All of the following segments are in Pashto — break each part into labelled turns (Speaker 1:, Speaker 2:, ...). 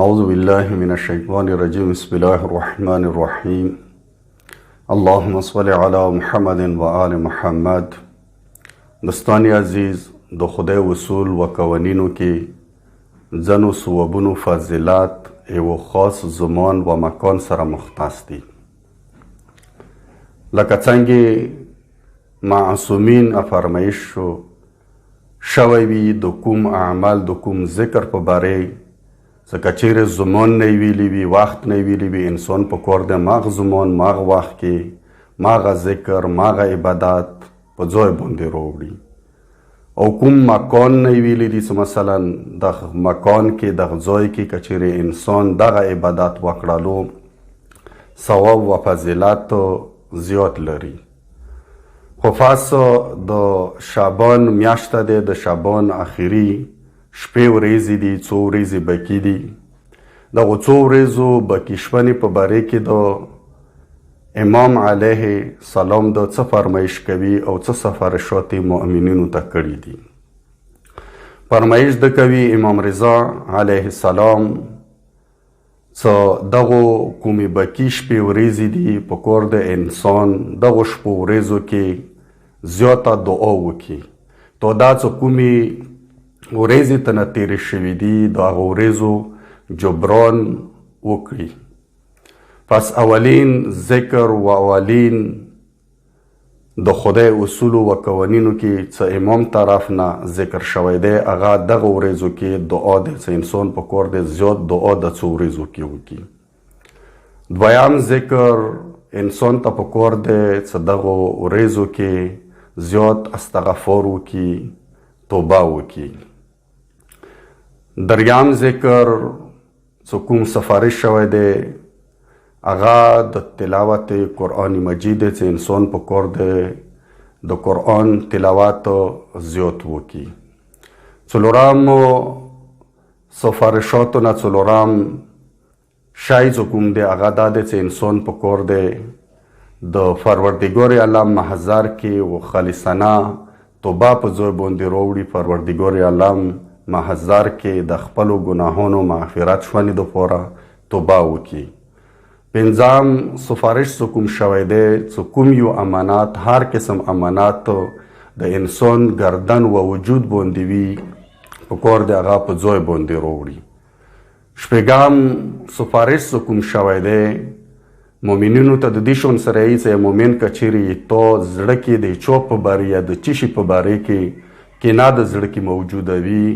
Speaker 1: اعوذ بالله من الشیطان الرجیم. بسم الله الرحمن الرحیم. اللهم صل علی محمد و آل محمد. دوستان عزیز، د خدای اصول و قوانینو کې ځنو ثوابونو فضیلت یو خاص زمان و مکان سره مختص دي. لکه څنګه معصومین فرمایش شوی وي د کوم اعمال د کوم ذکر په باره ځکه چیرې زمان نه ویلی وي، وخت نه ویلی وي، انسان په کار دی ماغ زمان ماغ وخت کې ماغه ذکر ماغه عبادت په ځای باندې راوړي. او کوم مکان نه ویلی دي چې مثلا د مکان کې د ځای کې که چیرې انسان دغه عبادت وکړلو ثواب و فضیلت زیات لري. خو خاص د شعبان میاشته دی، د شعبان اخیری شپې ورځې دي، څو ورځې بقي دي. دغو څو ورځو بقي شپنې په باره کې د امام علیه سلام د څه فرمایش کوي او څه سفارشات مؤمنینو ته کړي دي. فرمایش د کوي امام رضا علیه السلام څه دغو کومې بقي شپې ورځې دي په کور د انسان دغو شپو ورځو کې زیاته دعا وکړي. تو دا څه کومې ورځې ته نه تېرې شوي دي د هغو ورځو جبران وکړي. پس اولین ذکر و اولین د خدای اصولو و قوانینو کې څه امام طرف نه ذکر شوی دی هغه دغه ورځو کې دعا دی چې انسان په کار دی زیات دعا د څو ورځو کې وکړي. دویم ذکر انسان ته په کار دی چې دغه ورځو کې زیات استغفار وکړي، توبه وکړي. دریم ذکر څه کوم سفارش شوی دی هغه د تلاوت قرآن مجید چې انسان په کار دی د قرآن تلاوت زیات وکړي. څلورم سفارشاتو نه څلورم شی چې کوم دی هغه دا دی چې انسان په کار دی د پروردګار عالم محضر کې و خالصانه توبه په ځای باندې راوړي. پروردګار عالم محضر کې د خپلو ګناهونو مغفرت شونې دپاره توبه وکړي. پنځم سفارش څه کوم شوی دی څه کوم یو امانات هر قسم امانات د انسان گردن و وجود باندې وي په کار د هغه په ځای باندې راوړي. شپږم سفارش څه کوم شوی دی مؤمنینو ته د دې شون سره یې چې مؤمن که چیرې تو زړه کې د چا په باره یا د څه شي په باره کې کینه د زړه کې موجوده وي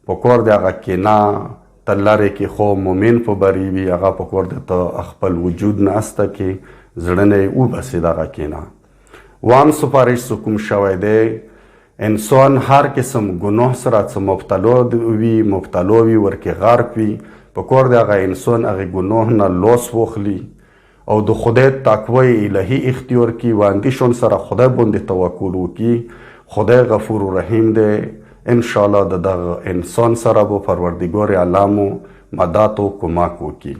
Speaker 1: په کار د هغه کینه ته لرې کې خو مؤمن په باره وي هغه په کار د ته خپل وجود ناسته کې زړه نه یې وباسي دغه کینه. اووم سفارش څه کوم شوی دی انسان هر قسم ګناه سره څه مبتلا وي ورکې غرق وي په کار د هغه انسان هغې ګناه نه لاس واخلي او د خدای تقوی الهی اختیار کی و اندیشون سره خدای باندې توکل وکړي. خدای غفور و رحیم دی. انشاءالله د دغه انسان سره به پروردګار عالم مدد او کمک وکړي.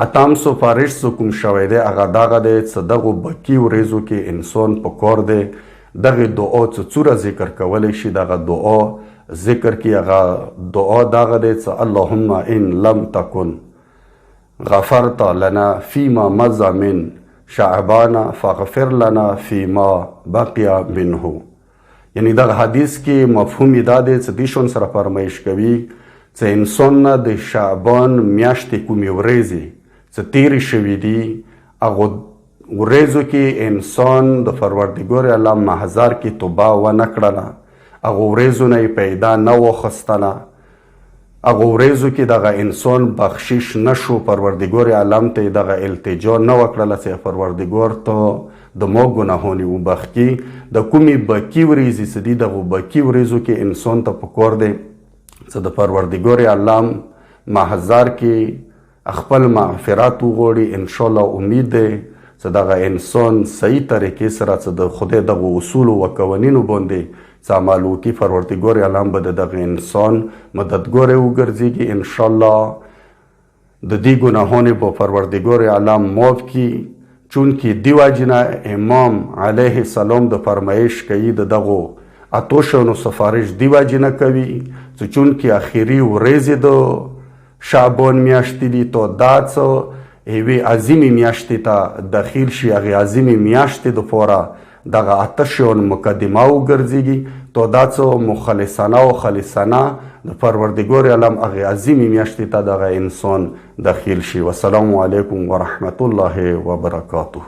Speaker 1: اتم سفارش څه کوم شوی دی هغه دغه دی چې دغو بقي ورځو کې انسان په کار دی دغې دعا څه څوره ذکر کولی شي. دغه دعا ذکر کې هغه دعا دغه دی چې اللهم ان لم تکن غفرت لنا فيما مضى من شعبان فاغفر لنا فيما بقي منه. یعنی دغه حدیث کې مفهوم دا دی چې دې شون سره فرمایش کوي چې انسان نه د شعبان میاشتې کومې ورځې چې تېرې شوي دي هغو ورځو کې انسان د پروردګار عالم محضر کې توبه ونه کړله، هغو ورځو نه یې پیدا نه واخیستله، هغه ورځو کې دغه انسان بخشش نشو، پروردګار عالم ته دغه التجا نه وکړله چې پروردګار ته د ما ګناهونه وبخښي. د کومې بقي ورځې چې دي دغو بقي ورځو کې انسان ته پکار دی چې د پروردګار عالم محضر کې خپل مغفرت وغواړي. انشاءالله امید دی چې دغه انسان صحیح طریقې سره چې د خدای دغو اصولو و قوانینو باندې څه عمل وکړي پروردګار عالم به د دغه انسان مددګار وګرځېږي. انشاءالله د دې ګناهونه به پروردګار عالم معاف کړي. چونکې دی وجنه امام علیه السلام د فرمایش کوي د دغو اتو شونو سفارش دی وجنه کوي چې چونکې اخیری ورځې د شعبان میاشتې دي تو دا څه یوې عظیمې میاشتې ته داخل شي، هغې عظیمې میاشتې دپاره دغه 8 شیان مقدمه وګرځېږي. تو دا څه مخلصانه او خالصانه د پروردګار عالم هغې عظیمې میاشتې ته دغه انسان داخل شي. والسلام علیکم ورحمة الله وبرکاته.